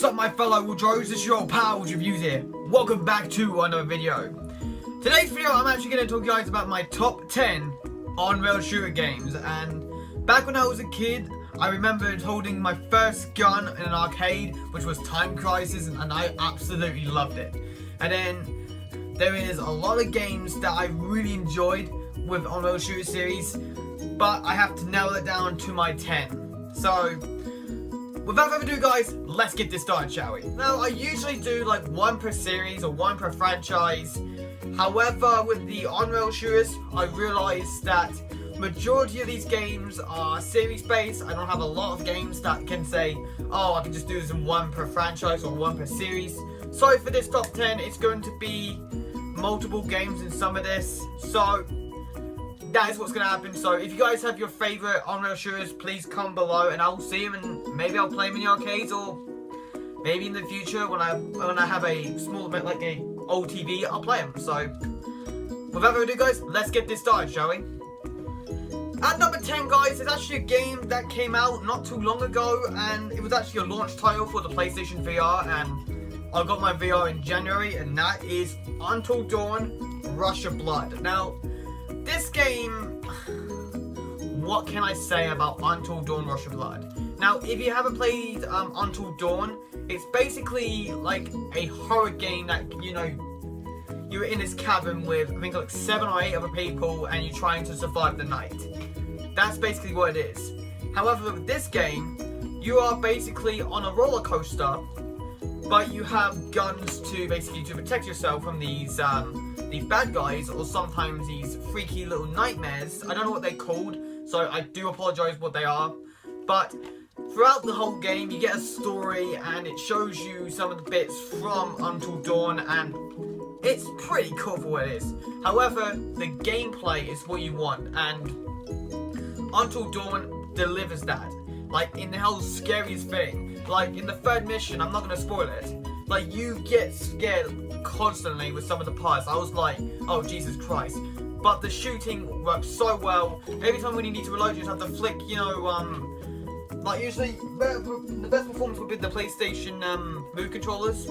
What's up, my fellow Woodrows? It's your old pal Reviews here. Welcome back to another video. Today's video, I'm actually going to talk to you guys about my top 10 on-rail shooter games. And back when I was a kid, I remembered holding my first gun in an arcade, which was Time Crisis, and I absolutely loved it. And then there is a lot of games that I really enjoyed with on-rail shooter series, but I have to narrow it down to my 10. So without further ado, guys, let's get this started, shall we? Now, I usually do like one per series or one per franchise. However, with the on-rail shooters, I realized that majority of these games are series-based. I don't have a lot of games that can say, oh, I can just do this in one per franchise or one per series. So for this top 10, it's going to be multiple games in some of this. So that is what's going to happen. So if you guys have your favorite on-rail shooters, please comment below and I'll see them, and maybe I'll play them in the arcades, or maybe in the future when I have a small bit like a old TV, I'll play them. So without further ado, guys, let's get this started, shall we? At number 10, guys, is actually a game that came out not too long ago, and it was actually a launch title for the PlayStation VR, and I got my VR in January, and that is Until Dawn Rush of Blood. Now, this game, what can I say about Until Dawn Rush of Blood? Now, if you haven't played Until Dawn, it's basically like a horror game that, you know, you're in this cabin with, I think, like 7 or 8 other people, and you're trying to survive the night. That's basically what it is. However, with this game, you are basically on a roller coaster, but you have guns to basically to protect yourself from these bad guys, or sometimes these freaky little nightmares. I don't know what they're called, so I do apologize what they are. But throughout the whole game, you get a story, and it shows you some of the bits from Until Dawn, and it's pretty cool for what it is. However, the gameplay is what you want, and Until Dawn delivers that. Like, in the whole scariest thing. Like, in the third mission, I'm not going to spoil it, like, you get scared constantly with some of the parts. I was like, oh, Jesus Christ. But the shooting works so well. Every time when you need to reload, you just have to flick, you know, like, usually, the best performance would be the PlayStation, move controllers.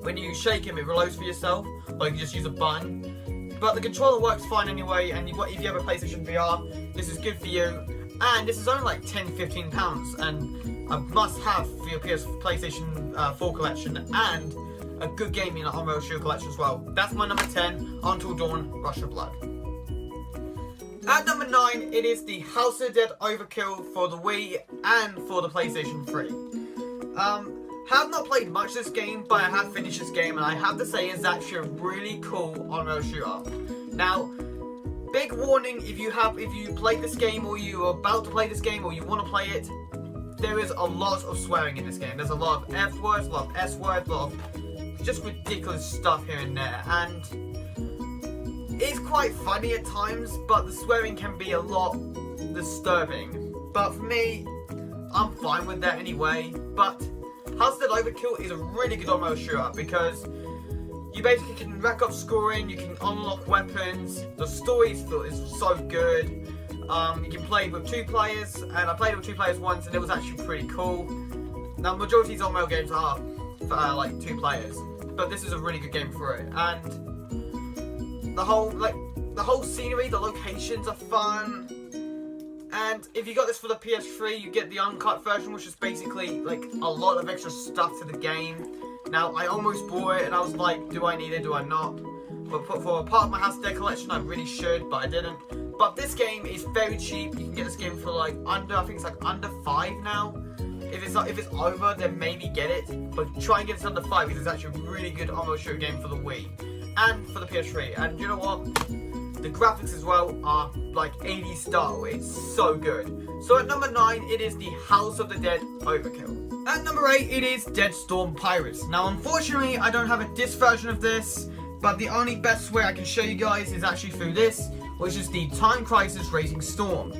When you shake him, it reloads for yourself, or you can just use a button. But the controller works fine anyway, and if you have a PlayStation VR, this is good for you. And this is only like £10–15, and a must-have for your PlayStation 4 collection, and a good gaming on-rail shooter collection as well. That's my number 10, Until Dawn Rush of Blood. At number 9, it is the House of the Dead Overkill for the Wii and for the PlayStation 3. Have not played much this game, but I have finished this game, and I have to say it's actually a really cool on-rail shooter. Now, big warning, if you played this game, or you are about to play this game, or you want to play it, there is a lot of swearing in this game. There's a lot of F words, a lot of S words, a lot of just ridiculous stuff here and there, and it's quite funny at times, but the swearing can be a lot disturbing. But for me, I'm fine with that anyway. But House of the Dead Overkill is a really good on-rail shooter because you basically can rack up scoring, you can unlock weapons, the story is so good. You can play with 2 players, and I played with 2 players once, and it was actually pretty cool. Now, majority of these on-rail games are like 2 players, but this is a really good game for it. And the whole scenery, the locations are fun. And if you got this for the PS3, you get the uncut version, which is basically like a lot of extra stuff to the game. Now, I almost bought it, and I was like, do I need it, do I not? But for a part of my House of the Dead collection, I really should, but I didn't. But this game is very cheap. You can get this game for like I think it's like under 5 now. If it's over, then maybe get it. But try and get it under 5, because it's actually a really good on-rail shooter game for the Wii and for the PS3. And you know what? The graphics as well are like 80s style. It's so good. So at number 9, it is the House of the Dead Overkill. At number 8, it is Dead Storm Pirates. Now, unfortunately, I don't have a disc version of this, but the only best way I can show you guys is actually through this, which is the Time Crisis Racing Storm.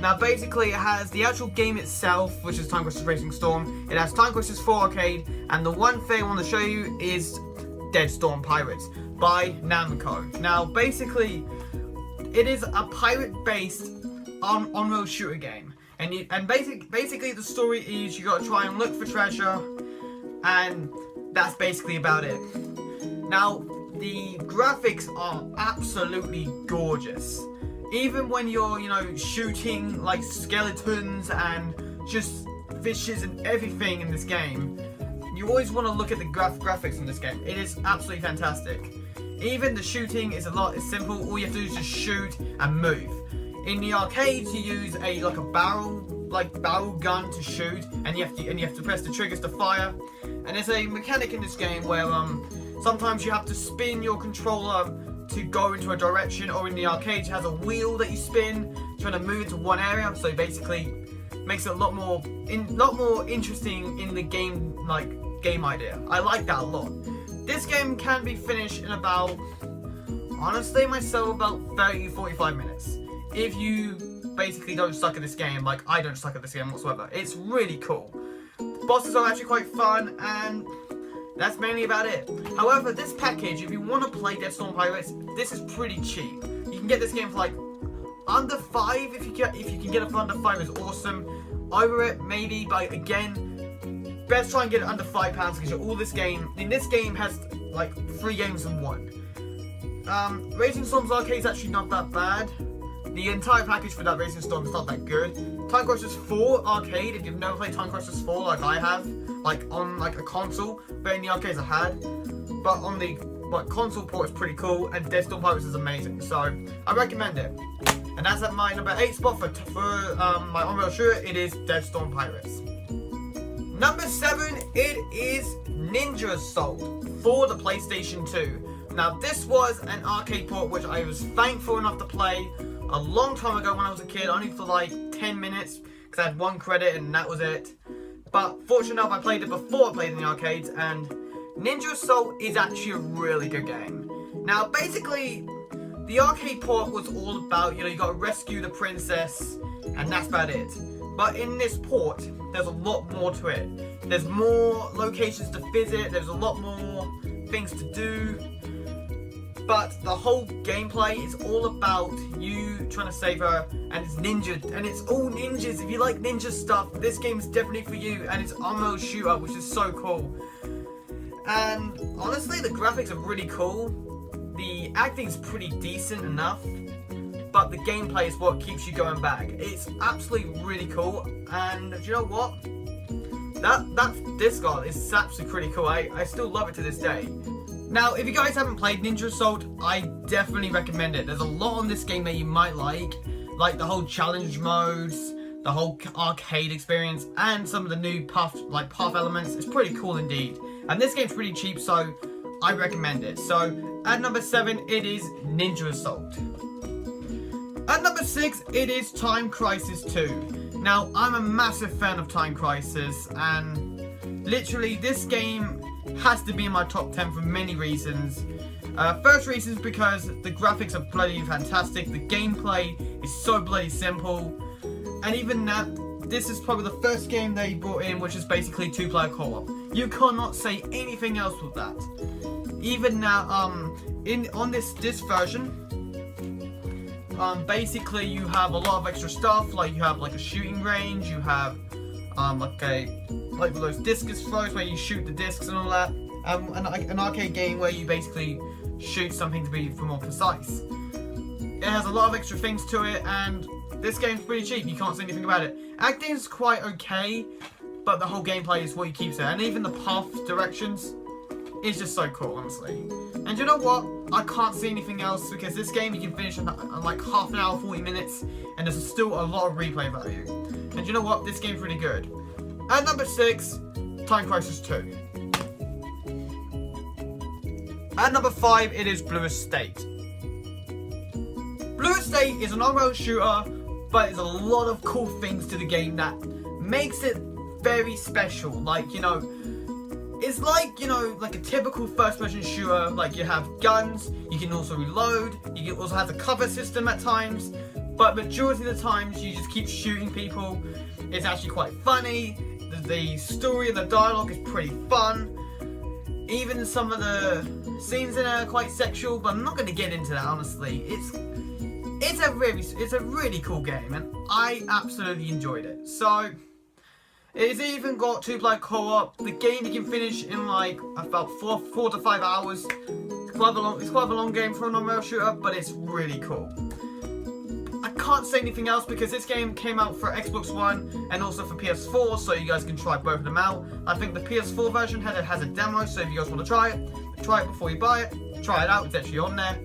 Now, basically, it has the actual game itself, which is Time Crisis Racing Storm. It has Time Crisis 4 Arcade, and the one thing I want to show you is Dead Storm Pirates by Namco. Now, basically, it is a pirate-based on-rail shooter game, and basically the story is you got to try and look for treasure, and that's basically about it. Now, the graphics are absolutely gorgeous. Even when you're, shooting like skeletons and just fishes and everything in this game, you always want to look at the graphics in this game. It is absolutely fantastic. Even the shooting is it's simple. All you have to do is just shoot and move. In the arcades, you use a barrel gun to shoot, and you have to press the triggers to fire. And there's a mechanic in this game where sometimes you have to spin your controller to go into a direction, or in the arcade it has a wheel that you spin trying to move into one area. So basically makes it a lot more interesting in the game idea. I like that a lot. This game can be finished in about 30-45 minutes. If you basically don't suck at this game, like I don't suck at this game whatsoever. It's really cool. The bosses are actually quite fun, and that's mainly about it. However, this package, if you want to play Dead Storm Pirates, this is pretty cheap. You can get this game for like under $5. If you can get it for under $5, is awesome. Over it, maybe, but again, best try and get it under £5 because all this game. This game has like 3 games in one. Racing Storm's arcade is actually not that bad. The entire package for that Racing Storm is not that good. Time Crisis 4 arcade, if you've never played Time Crisis 4 like I have, like on like a console, but in the arcades I had, but on the console port is pretty cool, and Dead Storm Pirates is amazing, so I recommend it. And that's at my number 8 spot for my on-rail shooter. It is Dead Storm Pirates. Number 7, it is Ninja Assault for the PlayStation 2. Now this was an arcade port which I was thankful enough to play a long time ago when I was a kid, only for like 10 minutes, because I had 1 credit and that was it. But fortunately enough, I played it before I played in the arcades, and Ninja Assault is actually a really good game. Now basically, the arcade port was all about, you gotta rescue the princess, and that's about it. But in this port, there's a lot more to it. There's more locations to visit, there's a lot more things to do. But the whole gameplay is all about you trying to save her, and it's ninja, and it's all ninjas. If you like ninja stuff, this game is definitely for you, and it's on-rail shooter, which is so cool. And honestly, the graphics are really cool. The acting is pretty decent enough, but the gameplay is what keeps you going back. It's absolutely really cool, and do you know what? That disc art is absolutely pretty cool. I still love it to this day. Now, if you guys haven't played Ninja Assault, I definitely recommend it. There's a lot on this game that you might like the whole challenge modes, the whole arcade experience, and some of the new path elements. It's pretty cool indeed. And this game's pretty cheap, so I recommend it. So, at number 7, it is Ninja Assault. At number 6, it is Time Crisis 2. Now, I'm a massive fan of Time Crisis, and literally this game has to be in my top 10 for many reasons. First reason is because the graphics are bloody fantastic, the gameplay is so bloody simple, and even that, this is probably the first game they brought in which is basically 2-player co-op. You cannot say anything else with that. Even now, on this version, basically you have a lot of extra stuff, like you have like a shooting range, you have like those discus throws where you shoot the discs and all that, an arcade game where you basically shoot something to be more precise. It has a lot of extra things to it, and this game's pretty cheap. You can't say anything about it. Acting's quite okay, but the whole gameplay is what keeps it, and even the path directions is just so cool, honestly. And you know what? I can't see anything else, because this game you can finish in like half an hour, 40 minutes, and there's still a lot of replay value. And you know what? This game's pretty good. At number 6, Time Crisis 2. At number 5, it is Blue Estate. Blue Estate is an on-rail shooter, but there's a lot of cool things to the game that makes it very special. Like, it's like, like a typical first-person shooter. Like, you have guns, you can also reload, you can also have the cover system at times, but majority of the times you just keep shooting people. It's actually quite funny. The story and the dialogue is pretty fun. Even some of the scenes in it are quite sexual, but I'm not going to get into that, honestly. It's a really cool game, and I absolutely enjoyed it. So, It's even got 2-player co-op. The game you can finish in like about 4 to 5 hours. It's quite a long game for a non-rail shooter, but it's really cool. I can't say anything else because this game came out for Xbox One and also for PS4, so you guys can try both of them out. I think the PS4 version has a demo, so if you guys want to try it before you buy it. Try it out, it's actually on there.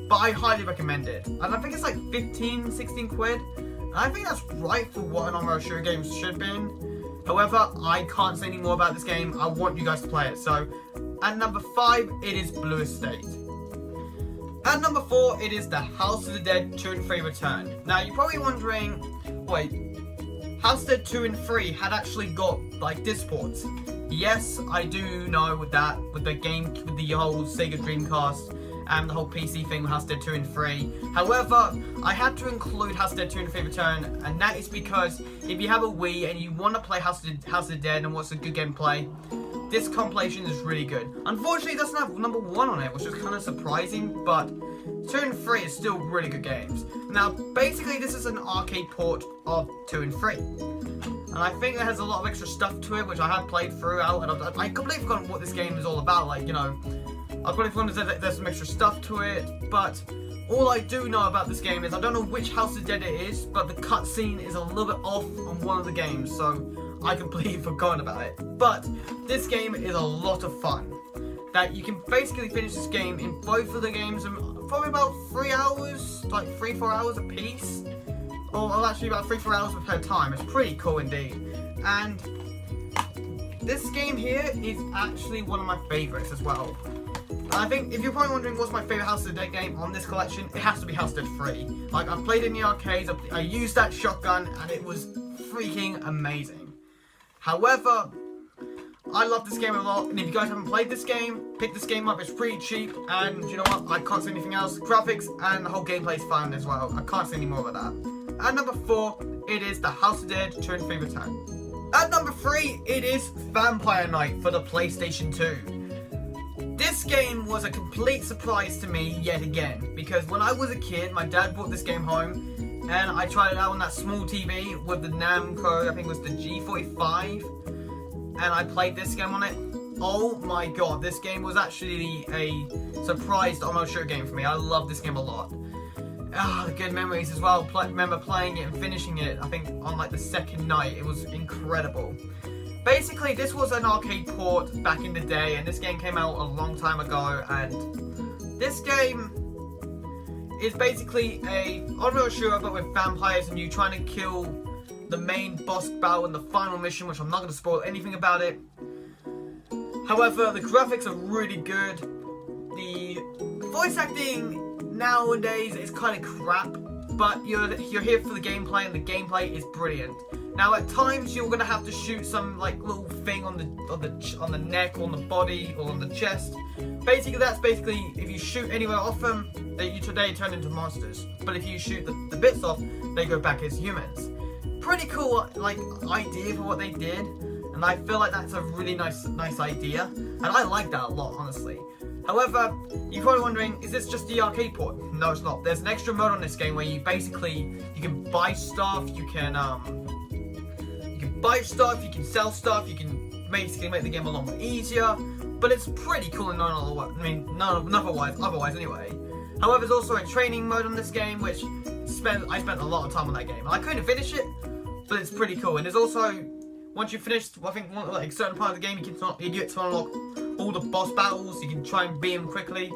But I highly recommend it. And I think it's like 15, 16 quid. And I think that's right for what a non-rail shooter game should be. However, I can't say any more about this game. I want you guys to play it. So, at number 5, it is Blue Estate. At number 4, it is the House of the Dead 2 and 3 Return. Now, you're probably wondering, wait, House of the Dead 2 and 3 had actually got, like, disc ports. Yes, I do know with that, with the game, with the whole Sega Dreamcast, and the whole PC thing with House of the Dead 2 and 3. However, I had to include House of the Dead 2 and 3 Return, and that is because if you have a Wii and you want to play House of the Dead and what's a good gameplay, this compilation is really good. Unfortunately, it doesn't have number 1 on it, which is kind of surprising, but 2 and 3 is still really good games. Now, basically, this is an arcade port of 2 and 3. And I think it has a lot of extra stuff to it, which I have played throughout, and I completely forgot what this game is all about, like, you know, I've completely forgotten that there's some extra stuff to it, but all I do know about this game is I don't know which House of the Dead it is, but the cutscene is a little bit off on one of the games, so I completely forgot about it. But this game is a lot of fun. That you can basically finish this game in both of the games in probably about 3 hours, like 3-4 hours a piece. Or actually about 3-4 hours per time. It's pretty cool indeed. And this game here is actually one of my favorites as well. I think if you're probably wondering what's my favorite House of the Dead game on this collection, it has to be House of the Dead 3. Like, I've played it in the arcades, I used that shotgun, and it was freaking amazing. However, I love this game a lot, and if you guys haven't played this game, pick this game up. It's pretty cheap, and you know what? I can't say anything else. Graphics and the whole gameplay is fun as well. I can't say any more about that. At number 4, it is the House of the Dead 2 and 3 Return. At number 3, it is Vampire Knight for the PlayStation 2. This game was a complete surprise to me yet again, because when I was a kid, my dad brought this game home, and I tried it out on that small TV with the Namco, I think it was the G45, and I played this game on it. Oh my god, this game was actually a surprise almost shooter game for me. I love this game a lot. The good memories as well. Remember playing it and finishing it, I think on like the second night. It was incredible. Basically, this was an arcade port back in the day, and this game came out a long time ago, and this game is basically a on-rail shooter but with vampires, and you trying to kill the main boss battle in the final mission, which I'm not going to spoil anything about it. However, the graphics are really good. The voice acting nowadays is kind of crap, but you're here for the gameplay, and the gameplay is brilliant. Now, at times you're gonna have to shoot some like little thing on the neck, or on the body, or on the chest. Basically, that's basically if you shoot anywhere off them, they turn into monsters. But if you shoot the bits off, they go back as humans. Pretty cool, like idea for what they did, and I feel like that's a really nice idea, and I like that a lot, honestly. However, you're probably wondering, is this just the arcade port? No, it's not. There's an extra mode on this game where you can buy stuff, you can buy stuff, you can sell stuff, you can basically make the game a lot more easier, but it's pretty cool in otherwise anyway. However, there's also a training mode on this game, which I spent a lot of time on that game. I couldn't finish it, but it's pretty cool. And there's also, once you finish, I think like a certain part of the game, you get to unlock all the boss battles. You can try and beat them quickly.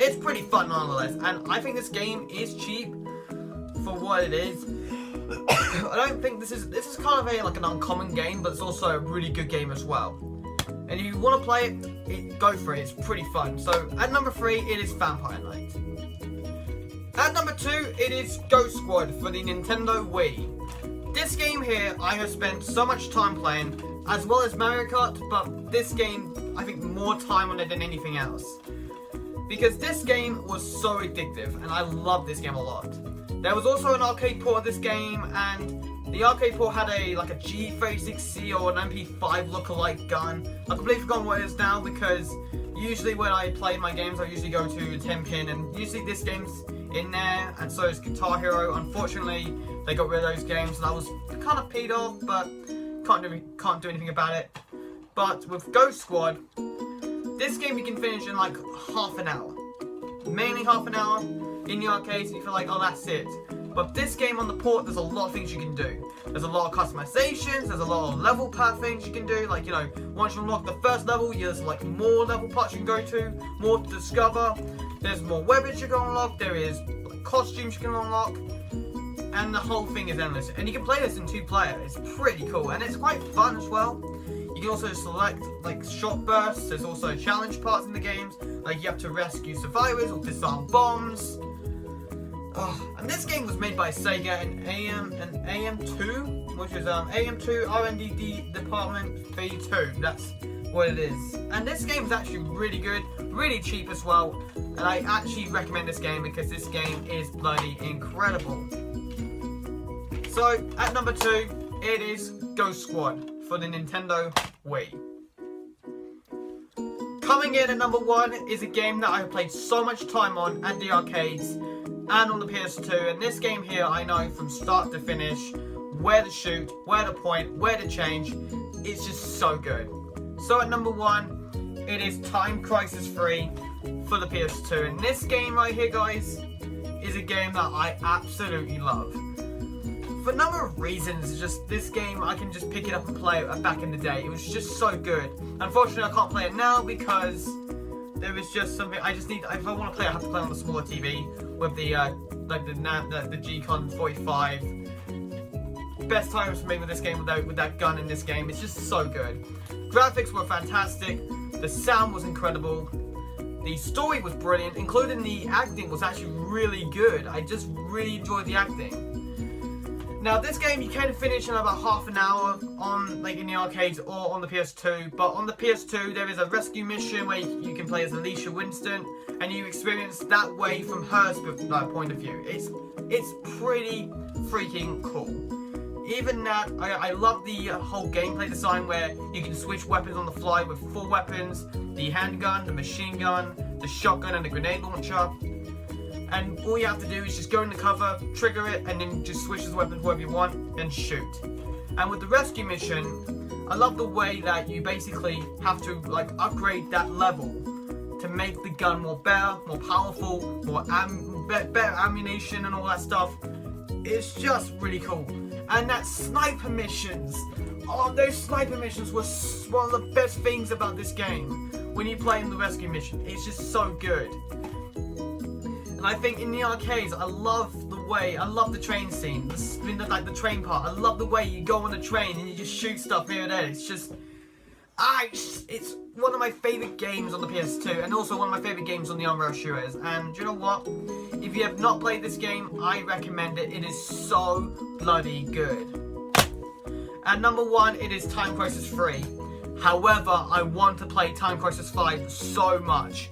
It's pretty fun nonetheless, and I think this game is cheap for what it is. I don't think this is kind of like an uncommon game, but it's also a really good game as well. And if you want to play it, go for it. It's pretty fun. So at number 3, it is Vampire Knight. At number 2, it is Ghost Squad for the Nintendo Wii. This game here, I have spent so much time playing, as well as Mario Kart, but this game, I think more time on it than anything else. Because this game was so addictive, and I love this game a lot. There was also an arcade port of this game, and the arcade port had a G36C or an MP5 lookalike gun. I've completely forgotten what it is now, because usually when I play my games, I usually go to a 10-pin, and usually this game's in there, and so is Guitar Hero. Unfortunately, they got rid of those games, and I was kind of peed off, but can't do anything about it. But with Ghost Squad, this game you can finish in like half an hour. Mainly half an hour in the arcades, and you feel like, oh, that's it. But this game on the port, there's a lot of things you can do. There's a lot of customizations, there's a lot of level path things you can do. Like, you know, once you unlock the first level, there's like more level parts you can go to, more to discover. There's more weapons you can unlock, there is like, costumes you can unlock. And the whole thing is endless. And you can play this in 2-player, it's pretty cool. And it's quite fun as well. You can also select like short bursts, there's also challenge parts in the games. Like you have to rescue survivors or disarm bombs. Oh, and this game was made by Sega and AM2, which is AM2 R&D Department V2. That's what it is. And this game is actually really good, really cheap as well. And I actually recommend this game because this game is bloody incredible. So at number 2, it is Ghost Squad for the Nintendo Wii. Coming in at number 1 is a game that I have played so much time on at the arcades and on the PS2, and this game here I know from start to finish where to shoot, where to point, where to change. It's just so good. So at number 1, it is Time Crisis 3 for the PS2, and this game right here, guys, is a game that I absolutely love. For a number of reasons, it's just this game, I can just pick it up and play it back in the day. It was just so good. Unfortunately, I can't play it now because there is just something, I just need, if I want to play it, I have to play on the smaller TV with the, like the G-Con 45. Best times for me with this game, with that gun in this game, it's just so good. Graphics were fantastic, the sound was incredible, the story was brilliant, including the acting was actually really good. I just really enjoyed the acting. Now this game you can finish in about half an hour on like in the arcades or on the PS2, but on the PS2 there is a rescue mission where you can play as Alicia Winston and you experience that way from her point of view. It's pretty freaking cool. Even that, I love the whole gameplay design where you can switch weapons on the fly with 4 weapons, the handgun, the machine gun, the shotgun and the grenade launcher. And all you have to do is just go in the cover, trigger it, and then just switch the weapons wherever you want and shoot. And with the rescue mission, I love the way that you basically have to like upgrade that level to make the gun more better, more powerful, more better ammunition and all that stuff. It's just really cool. And that sniper missions, oh, those sniper missions were one of the best things about this game. When you play in the rescue mission, it's just so good. And I think in the arcades, I love the train scene, like the train part. I love the way you go on the train and you just shoot stuff here and there. It's just, it's one of my favourite games on the PS2 and also one of my favourite games on the on-rail shooters. And do you know what? If you have not played this game, I recommend it. It is so bloody good. At number 1, it is Time Crisis 3. However, I want to play Time Crisis 5 so much.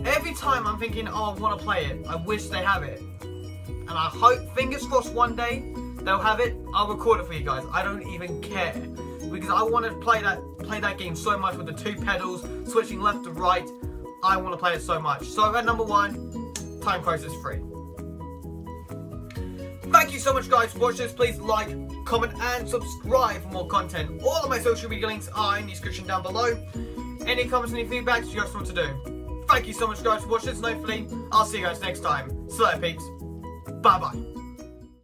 Every time I'm thinking, oh, I want to play it, I wish they have it. And I hope, fingers crossed, one day they'll have it. I'll record it for you guys. I don't even care. Because I want to play that game so much with the 2 pedals, switching left to right. I want to play it so much. So at number 1, Time Crisis 3. Thank you so much guys for watching this. Please like, comment and subscribe for more content. All of my social media links are in the description down below. Any comments, any feedback, you guys know what to do. Thank you so much guys for watching this, and hopefully I'll see you guys next time. See you later peeps. Bye bye.